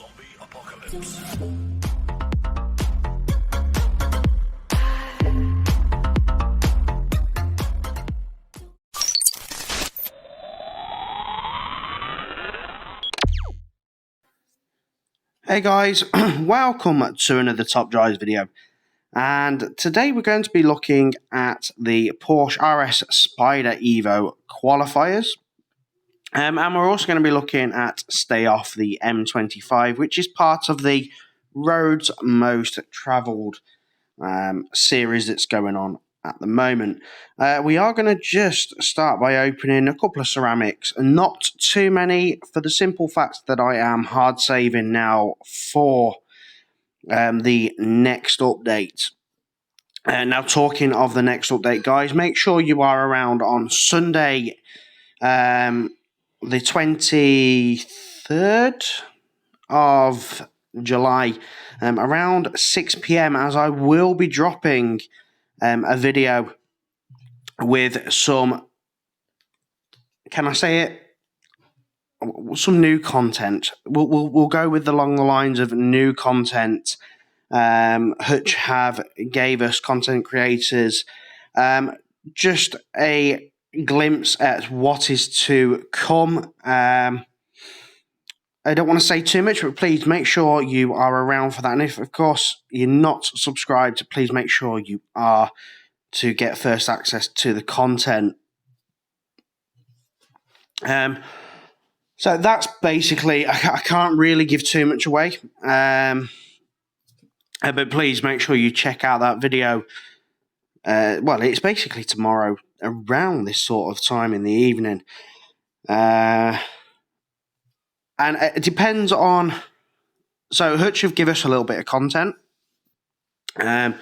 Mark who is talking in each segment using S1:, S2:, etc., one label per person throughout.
S1: Zombie apocalypse.
S2: Hey guys, welcome to another Top Drives video, and today we're going to be looking at the Porsche RS Spider Evo qualifiers, and we're also going to be looking at Stay Off the M25, which is part of the Roads Most Travelled series that's going on at the moment. We are going to just start by opening a couple of ceramics, not too many, for the simple fact that I am hard saving now for the next update. Now, talking of the next update, guys, make sure you are around on Sunday, the 23rd of July, around 6 p.m, as I will be dropping a video with some, can I say it? Some new content. We'll go with along the lines of new content. Hutch have gave us content creators just a glimpse at what is to come. I don't want to say too much, but please make sure you are around for that. And if, of course, you're not subscribed, please make sure you are to get first access to the content. So that's basically, I can't really give too much away. But please make sure you check out that video. Well, it's basically tomorrow around this sort of time in the evening. And it depends on... So Hutch have given us a little bit of content. And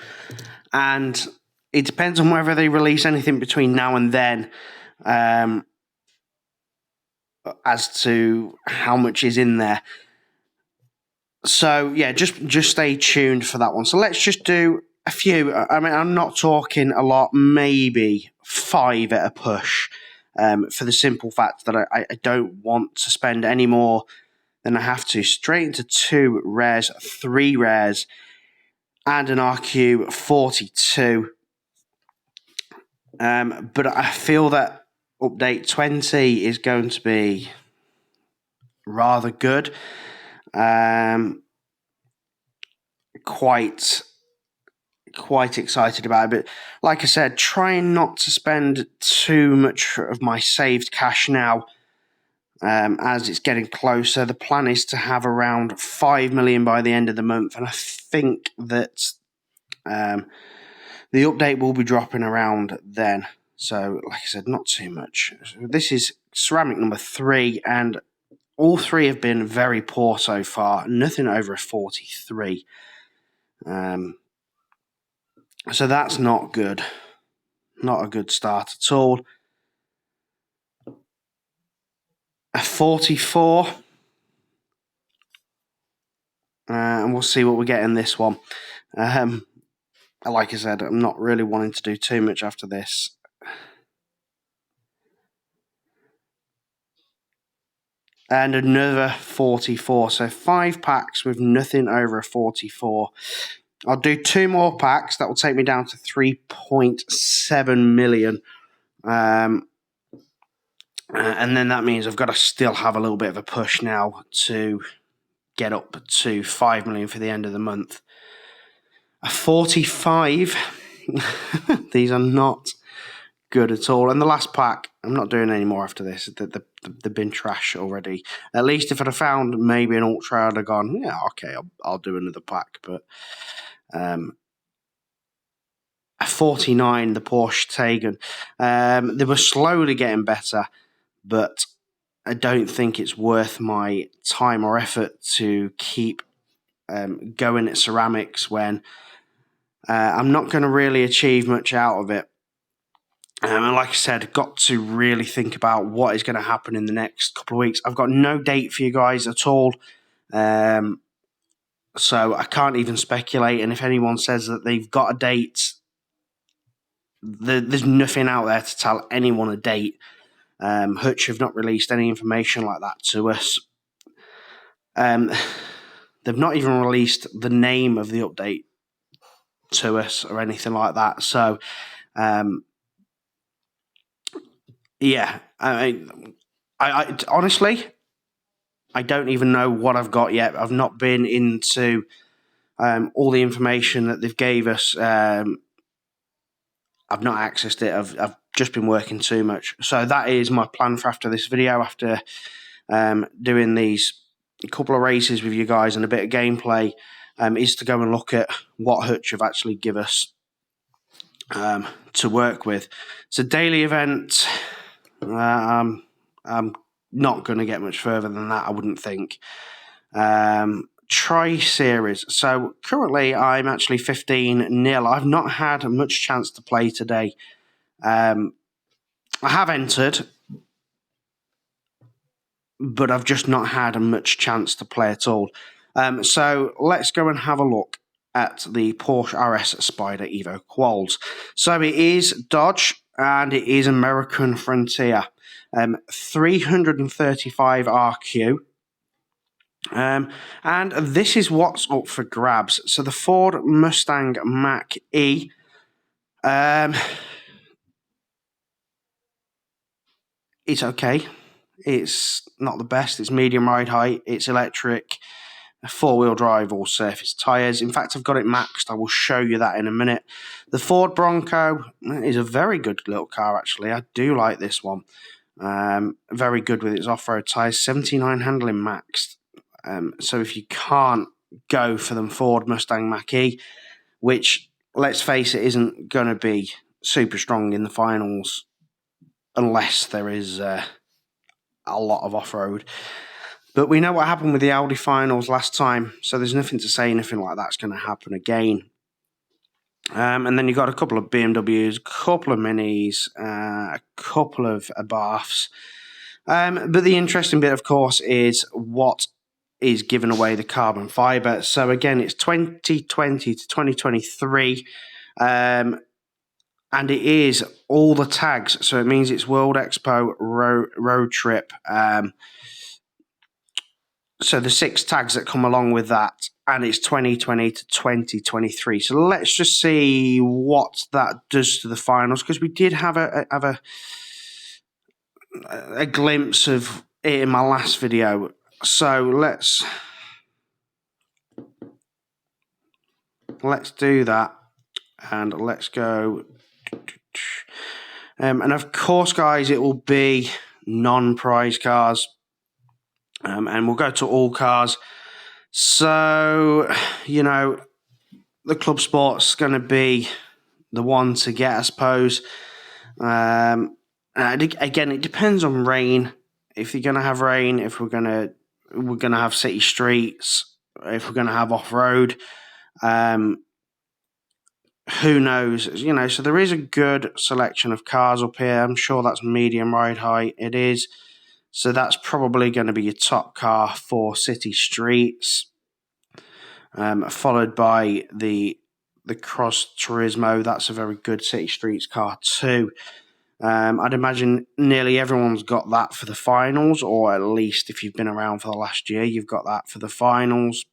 S2: it depends on whether they release anything between now and then. As to how much is in there. So, yeah, just stay tuned for that one. So let's just do a few. I mean, I'm not talking a lot, maybe 5 at a push, for the simple fact that I don't want to spend any more than I have to. Straight into 2 rares, 3 rares, and an RQ42. But I feel that update 20 is going to be rather good. Quite excited about it. But like I said, trying not to spend too much of my saved cash now, as it's getting closer. The plan is to have around 5 million by the end of the month, and I think that the update will be dropping around then. So, like I said, not too much. This is ceramic number 3, and all 3 have been very poor so far. Nothing over a 43. So that's not good. Not a good start at all. A 44. And we'll see what we get in this one. Like I said, I'm not really wanting to do too much after this. And another 44. So 5 packs with nothing over a 44. I'll do 2 more packs. That will take me down to 3.7 million. And then that means I've got to still have a little bit of a push now to get up to 5 million for the end of the month. A 45. These are not good at all. And the last pack, I'm not doing any more after this. They've been trash already. At least if I'd have found maybe an Ultra, I'd have gone, yeah, okay, I'll do another pack. But a 49, the Porsche Taycan. They were slowly getting better, but I don't think it's worth my time or effort to keep going at ceramics when I'm not going to really achieve much out of it. And like I said, got to really think about what is going to happen in the next couple of weeks. I've got no date for you guys at all. So I can't even speculate. And if anyone says that they've got a date, there's nothing out there to tell anyone a date. Hutch have not released any information like that to us. They've not even released the name of the update to us or anything like that. So, yeah, I honestly, I don't even know what I've got yet. I've not been into all the information that they've gave us. I've not accessed it. I've just been working too much. So that is my plan for after this video, after doing these couple of races with you guys and a bit of gameplay, is to go and look at what Hutch have actually give us to work with. It's a daily event. I'm not going to get much further than that, I wouldn't think. Tri-series. So currently I'm actually 15-0. I've not had much chance to play today. I have entered, but I've just not had much chance to play at all. So let's go and have a look at the Porsche RS Spyder Evo Quals. So it is Dodge and it is American Frontier. 335 RQ. And this is what's up for grabs. So the Ford Mustang Mach-E. It's okay. It's not the best. It's medium ride height. It's electric. 4-wheel drive, all surface tyres. In fact, I've got it maxed. I will show you that in a minute. The Ford Bronco is a very good little car, actually. I do like this one. Very good with its off-road tyres. 79 handling maxed. So if you can't go for the Ford Mustang Mach-E, which, let's face it, isn't going to be super strong in the finals unless there is a lot of off-road. But we know what happened with the Audi finals last time, so there's nothing to say anything like that's going to happen again. And then you've got a couple of BMWs, a couple of Minis, a couple of Abarths. But the interesting bit, of course, is what is giving away the carbon fibre. So again, it's 2020 to 2023. And it is all the tags. So it means it's World Expo Road Trip. So the 6 tags that come along with that, and it's 2020 to 2023. So let's just see what that does to the finals, because we did have a glimpse of it in my last video. So let's do that, and let's go. And of course, guys, it will be non-prize cars. And we'll go to all cars. So, you know, the Club Sport's going to be the one to get, I suppose. Again, it depends on rain. If you're going to have rain, if we're going to have city streets, if we're going to have off-road, who knows? You know, so there is a good selection of cars up here. I'm sure that's medium ride height. It is. So that's probably going to be your top car for city streets, followed by the Cross Turismo. That's a very good city streets car too. I'd imagine nearly everyone's got that for the finals, or at least if you've been around for the last year, you've got that for the finals.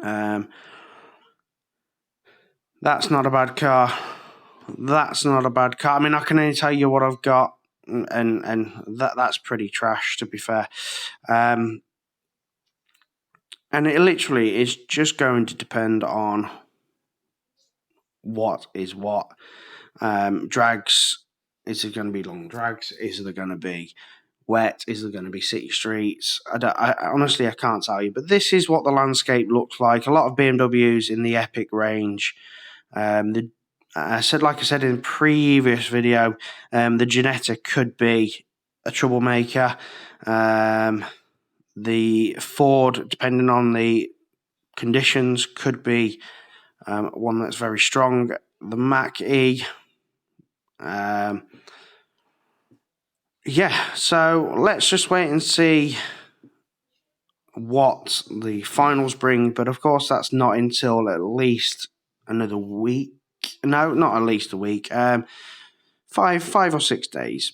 S2: That's not a bad car. That's not a bad car. I mean, I can only tell you what I've got. And that's pretty trash, to be fair. And it literally is just going to depend on what is what. Drags, is it going to be long drags? Is there going to be wet? Is there going to be city streets? Honestly, I can't tell you. But this is what the landscape looks like. A lot of BMWs in the Epic range. Like I said in the previous video, the Jetta could be a troublemaker. The Ford, depending on the conditions, could be one that's very strong. The Mach-E. Yeah, so let's just wait and see what the finals bring. But of course, that's not until at least another week. No, not at least a week. 5 or 6 days.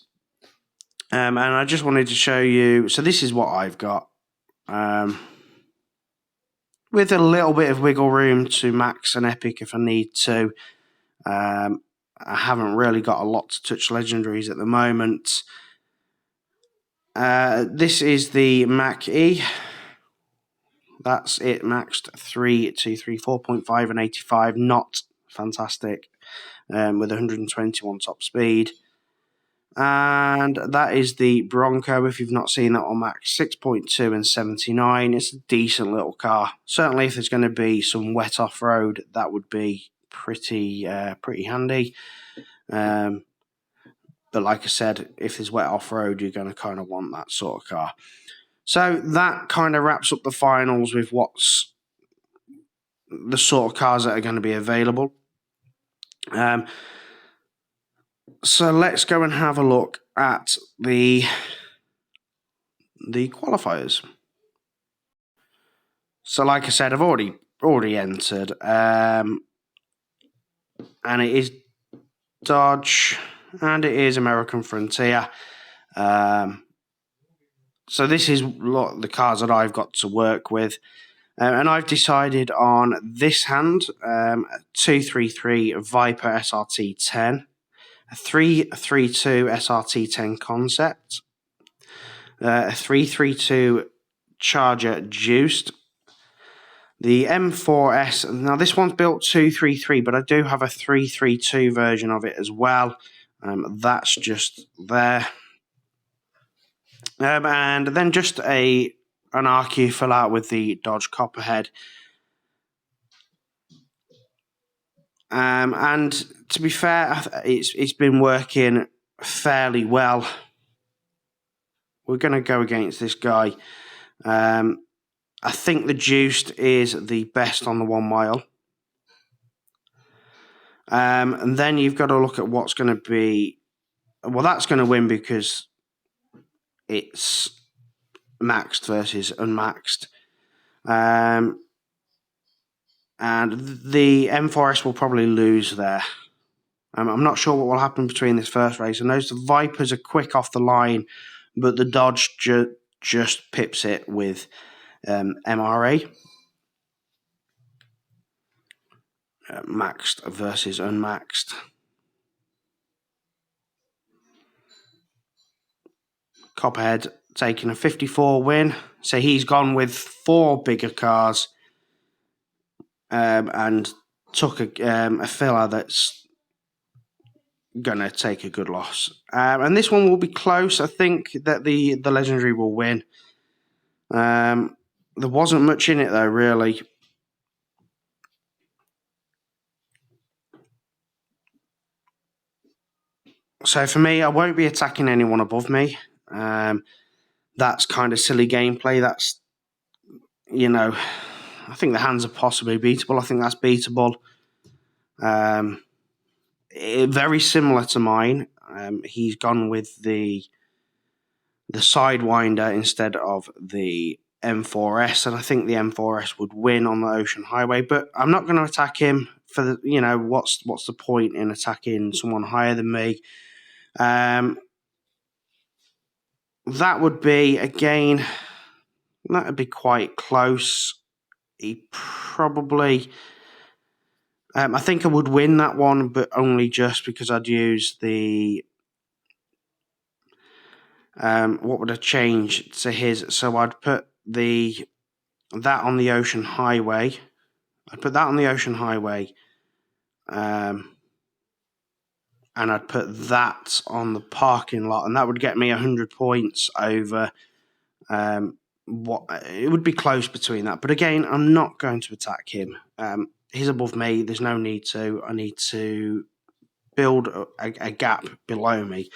S2: And I just wanted to show you. So this is what I've got. with a little bit of wiggle room to max an epic if I need to. I haven't really got a lot to touch legendaries at the moment. This is the Mac E. That's it, maxed 3, 2, 3, 4.5 and 85. Not fantastic, with 121 top speed. And that is the Bronco. If you've not seen that on max, 6.2 and 79. It's a decent little car. Certainly, if there's going to be some wet off-road, that would be pretty handy. But like I said, if there's wet off-road, you're going to kind of want that sort of car. So that kind of wraps up the finals with what's the sort of cars that are going to be available. So let's go and have a look at the qualifiers. So like I said, I've already entered, and it is Dodge, and it is American Frontier. So this is the cars that I've got to work with. And I've decided on this hand, 233 Viper SRT 10, a 332 SRT 10 Concept, a 332 Charger Juiced, the M4S. Now this one's built 233, but I do have a 332 version of it as well. That's just there. And then just an RQ fill out with the Dodge Copperhead. And to be fair, it's been working fairly well. We're going to go against this guy. I think the Juiced is the best on the 1 mile. And then you've got to look at what's going to be... Well, that's going to win because it's maxed versus unmaxed. And the M4S will probably lose there. I'm not sure what will happen between this first race. I notice the Vipers are quick off the line, but the Dodge just pips it with MRA. Maxed versus unmaxed. Copperhead taking a 54 win. So he's gone with 4 bigger cars and took a filler that's going to take a good loss. And this one will be close. I think that the Legendary will win. There wasn't much in it though, really. So for me, I won't be attacking anyone above me. That's kind of silly gameplay. That's, I think the hands are possibly beatable. I think that's beatable. Very similar to mine. He's gone with the Sidewinder instead of the M4S, and I think the M4S would win on the Ocean Highway. But I'm not going to attack him for the. What's the point in attacking someone higher than me? That would be, again, that would be quite close. He probably... I think I would win that one, but only just because I'd use the... what would I change to his? So I'd put that on the Ocean Highway. I'd put that on the Ocean Highway. And I'd put that on the parking lot, and that would get me 100 points over what it would be close between that. But again, I'm not going to attack him. He's above me. There's no need to. I need to build a gap below me.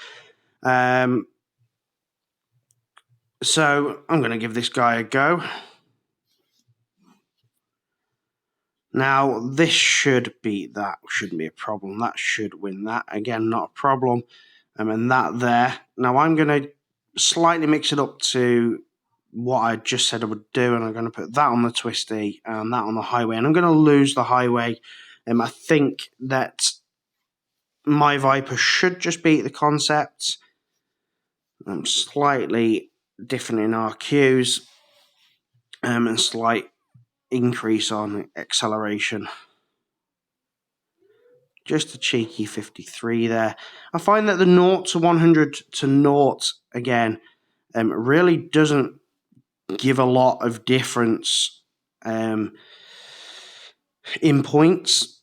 S2: So I'm going to give this guy a go. Now, this should beat that. Shouldn't be a problem. That should win that. Again, not a problem. And that there. Now, I'm going to slightly mix it up to what I just said I would do. And I'm going to put that on the twisty and that on the highway. And I'm going to lose the highway. I think that my Viper should just beat the Concept. I'm slightly different in RQs. And slight increase on acceleration. Just a cheeky 53 there. I find that the 0 to 100 to 0 again really doesn't give a lot of difference in points.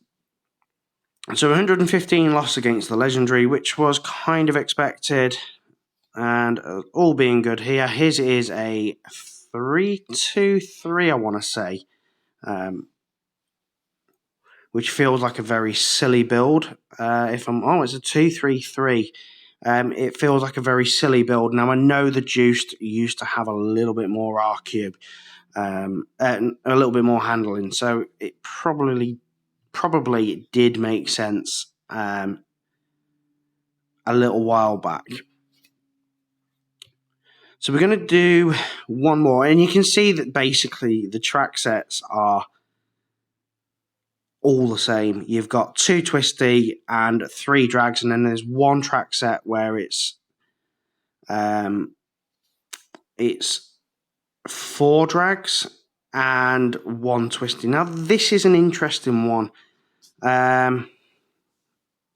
S2: So 115 loss against the Legendary, which was kind of expected. And all being good here, his is a 3-2-3, I want to say, which feels like a very silly build. It's a 2-3-3. It feels like a very silly build. Now, I know the Juiced used to have a little bit more RQ, and a little bit more handling, so it probably did make sense a little while back. So we're going to do one more, and you can see that basically the track sets are all the same. You've got 2 twisty and 3 drags, and then there's one track set where it's 4 drags and 1 twisty. Now this is an interesting one. I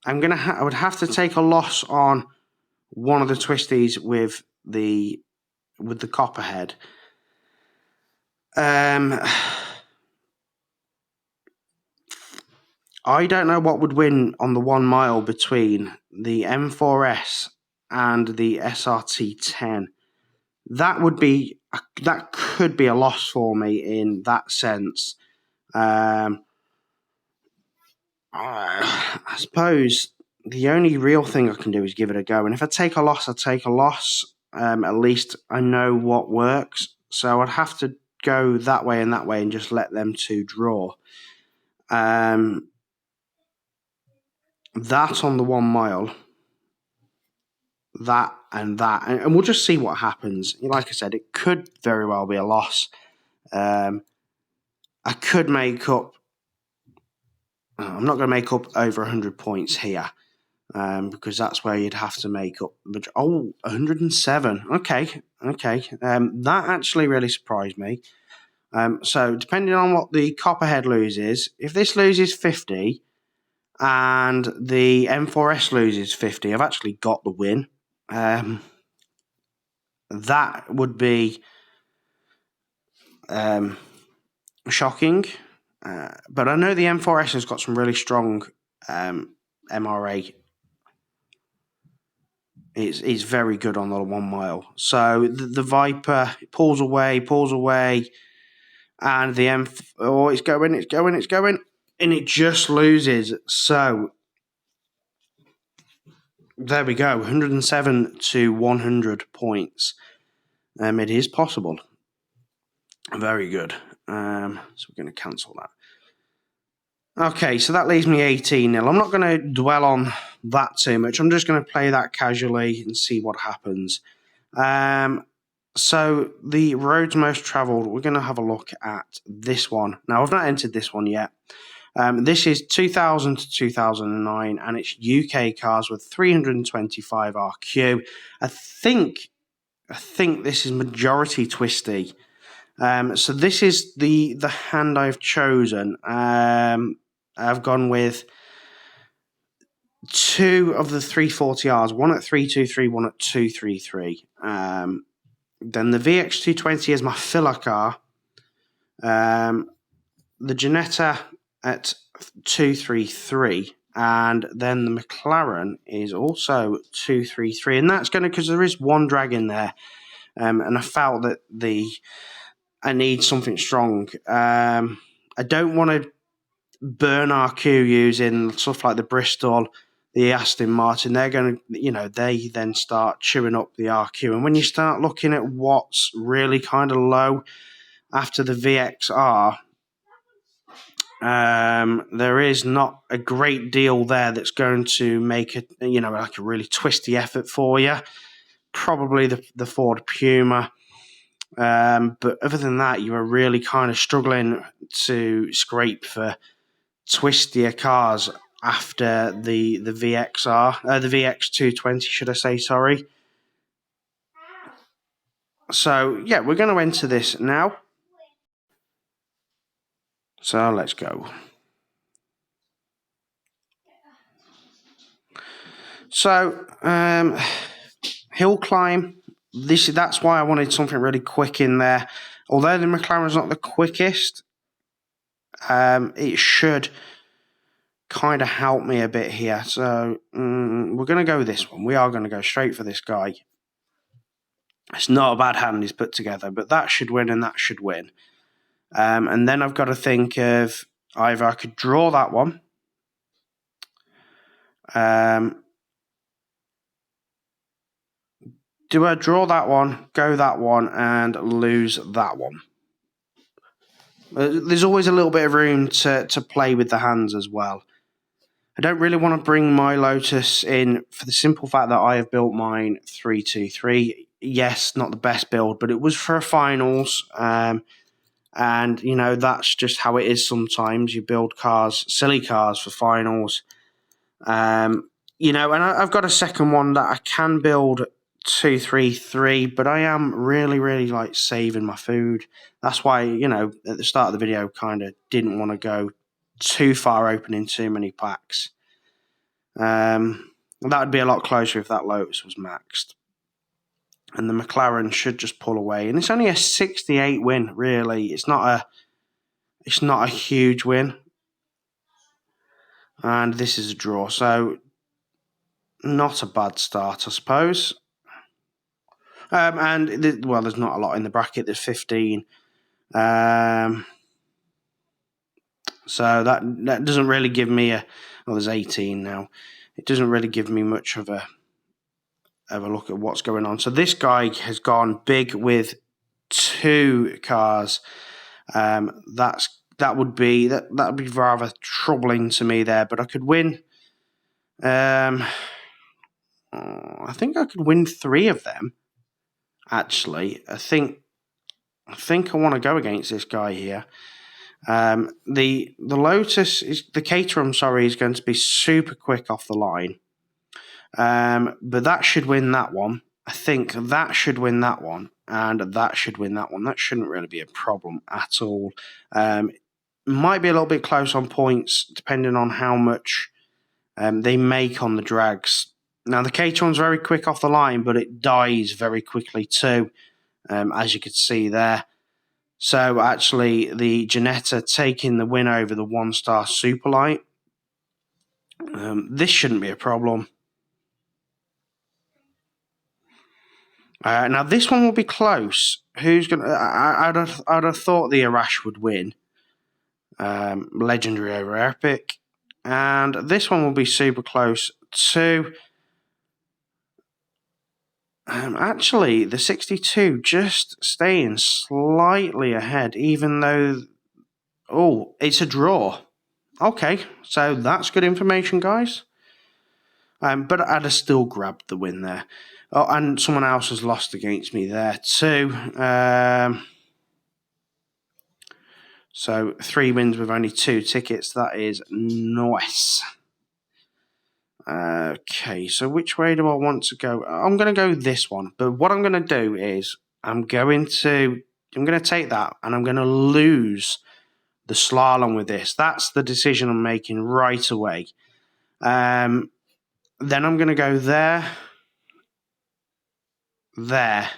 S2: would have to take a loss on one of the twisties with the Copperhead. I don't know what would win on the 1 mile between the M4S and the SRT10. That could be a loss for me in that sense. I suppose the only real thing I can do is give it a go. And if I take a loss, I take a loss. At least I know what works. So I'd have to go that way and just let them two draw. That on the 1 mile. That. And we'll just see what happens. Like I said, it could very well be a loss. I could make up. I'm not going to make up over 100 points here, because that's where you'd have to make up. 107. Okay. That actually really surprised me. So depending on what the Copperhead loses, if this loses 50 and the M4S loses 50, I've actually got the win. That would be shocking. But I know the M4S has got some really strong MRA. It's very good on the 1 mile. So the Viper pulls away, and the it's going, and it just loses. So there we go, 107 to 100 points. It is possible. Very good. So we're going to cancel that. Okay, so that leaves me 18-0. I'm not going to dwell on that too much. I'm just going to play that casually and see what happens. So the roads most travelled, we're going to have a look at this one. Now, I've not entered this one yet. This is 2000 to 2009, and it's UK cars with 325 RQ. I think this is majority twisty. So this is the hand I've chosen. I've gone with 2 of the 340Rs, one at 323, one at 233. Then the VX220 is my filler car. The Ginetta at 233, and then the McLaren is also 233, and that's going to, because there is 1 drag in there, and I felt that I need something strong. I don't want to burn RQ using stuff like the Bristol, the Aston Martin. They're going to, they then start chewing up the RQ. And when you start looking at what's really kind of low after the VXR, there is not a great deal there that's going to make it, like a really twisty effort for you. Probably the Ford Puma. But other than that, you are really kind of struggling to scrape for twistier cars after the VXR, the VX220, should I say, sorry. So, yeah, we're going to enter this now. So let's go. So hill climb. That's why I wanted something really quick in there. Although the McLaren's not the quickest, it should kind of help me a bit here. So we're going to go with this one. We are going to go straight for this guy. It's not a bad hand he's put together, but that should win and that should win. And then I've got to think of either I could draw that one. Do I draw that one, go that one, and lose that one? There's always a little bit of room to play with the hands as well. I don't really want to bring my Lotus in for the simple fact that I have built mine 3-2-3. Yes, not the best build, but it was for finals. And, you know, that's just how it is sometimes. You build cars, silly cars for finals. You know, and I've got a second one that I can build 2-3-3, but I am really, really like saving my food. That's why, you know, at the start of the video, kind of didn't want to go too far opening too many packs. That would be a lot closer if that Lotus was maxed. And the McLaren should just pull away. And it's only a 68 win, really. It's not a huge win. And this is a draw, so not a bad start, I suppose. Well, there's not a lot in the bracket. There's 15. So that doesn't really give me well, there's 18 now. It doesn't really give me much of a look at what's going on. So this guy has gone big with 2 cars. That would be rather troubling to me there, but I could win. I think I could win 3 of them. Actually, I think I want to go against this guy here. The Lotus is the Caterham. Sorry, is going to be super quick off the line. But that should win that one. I think that should win that one, and that should win that one. That shouldn't really be a problem at all. Might be a little bit close on points, depending on how much they make on the drags. Now, the Caterham's very quick off the line, but it dies very quickly too, as you could see there. So, actually, the Ginetta taking the win over the 1-star Superlight. This shouldn't be a problem. Now, this one will be close. Who's going to... I'd have thought the Arash would win. Legendary over Epic. And this one will be super close too. Actually, the 62 just staying slightly ahead, even though... Oh, it's a draw. Okay, so that's good information, guys. But I'd have still grabbed the win there. Oh, and someone else has lost against me there too. So 3 wins with only 2 tickets. That is nice. Okay, so which way do I want to go? I'm going to go this one. But what I'm going to do is I'm going to take that and I'm going to lose the slalom with this. That's the decision I'm making right away. Then I'm going to go there, there,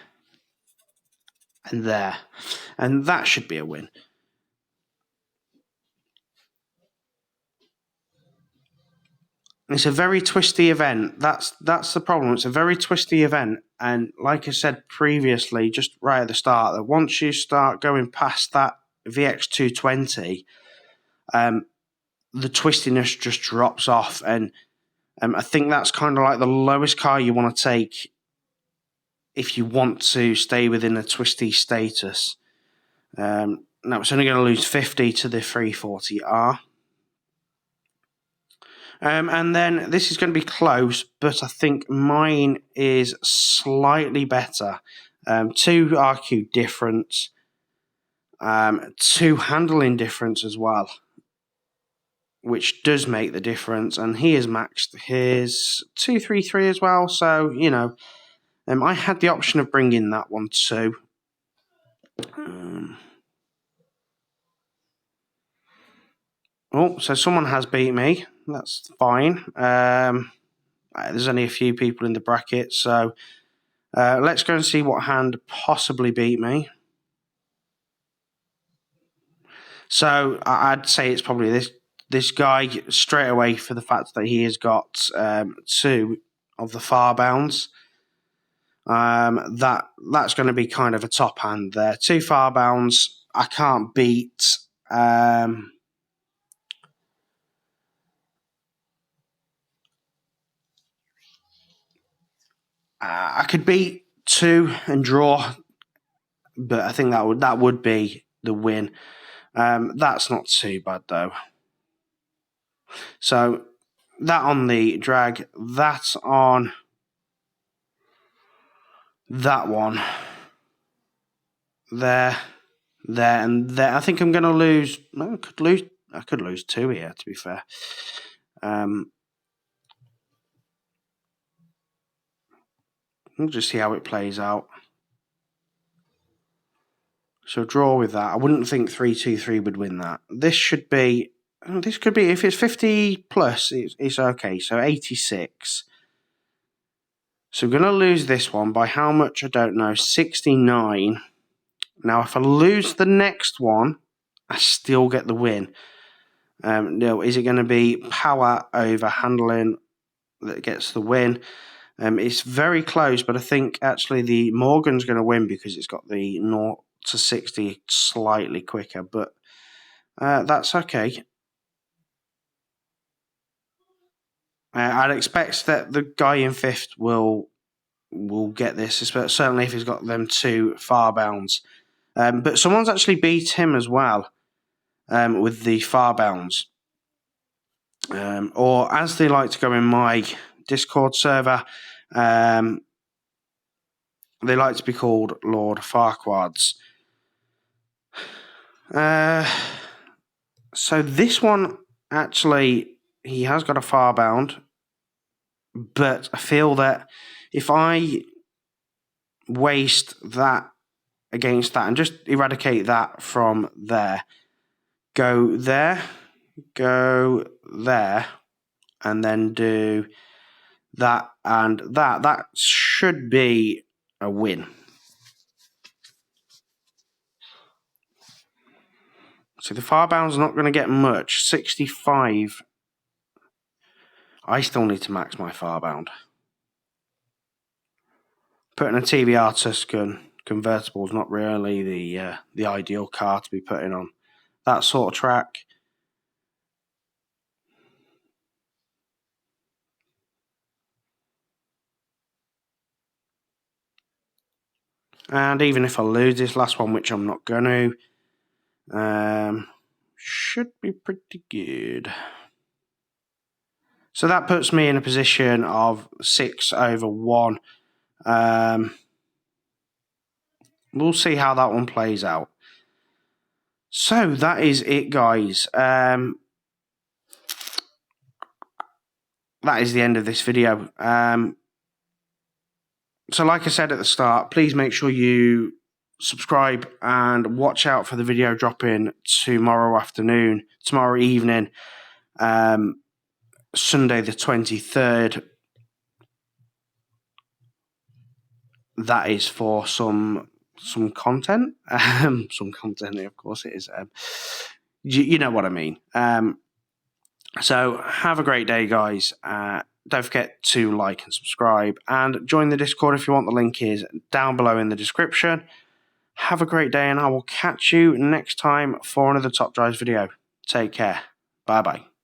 S2: and there. And that should be a win. It's a very twisty event. That's the problem. It's a very twisty event. And like I said previously, just right at the start, that once you start going past that VX220, the twistiness just drops off. And I think that's kind of like the lowest car you want to take if you want to stay within a twisty status. Now, it's only going to lose 50 to the 340R. And then this is going to be close, but I think mine is slightly better. 2 RQ difference, 2 handling difference as well, which does make the difference. And he has maxed his 233 as well, so, you know, I had the option of bringing that one too. Oh, so someone has beat me. That's fine. There's only a few people in the bracket, so let's go and see what hand possibly beat me. So I'd say it's probably this guy straight away, for the fact that he has got 2 of the far bounds. That's going to be kind of a top hand there. 2 far bounds. I can't beat. I could beat 2 and draw, but I think that would be the win. That's not too bad though. So that on the drag, that on that one, there, and there. I think I'm going to lose. I could lose 2 here, to be fair. We'll just see how it plays out. So draw with that. I wouldn't think 3-2-3 would win that. This should be. This could be, if it's 50 plus, it's okay. So 86. So we're going to lose this one by how much? I don't know. 69. Now, if I lose the next one, I still get the win. No, is it going to be power over handling that gets the win? It's very close, but I think actually the Morgan's going to win because it's got the 0 to 60 slightly quicker, but that's okay. I'd expect that the guy in 5th will get this, certainly if he's got them 2 far bounds. But someone's actually beat him as well with the far bounds. Or as they like to go in my Discord server, they like to be called Lord Farquads. So this one, actually, he has got a far bound, but I feel that if I waste that against that and just eradicate that from there, go there, and then do that and that, that should be a win. So the far bound's not going to get much. 65. I still need to max my far bound. Putting a TBR Tuscan convertible is not really the ideal car to be putting on that sort of track. And even if I lose this last one, which I'm not going to, should be pretty good. So that puts me in a position of 6/1. We'll see how that one plays out. So that is it, guys. That is the end of this video. So like I said at the start, please make sure you subscribe and watch out for the video dropping tomorrow evening, Sunday the 23rd. That is for some content. Some content, of course it is. You know what I mean. So have a great day, guys. Don't forget to like and subscribe and join the Discord if you want. The link is down below in the description. Have a great day, and I will catch you next time for another Top Drives video. Take care. Bye-bye.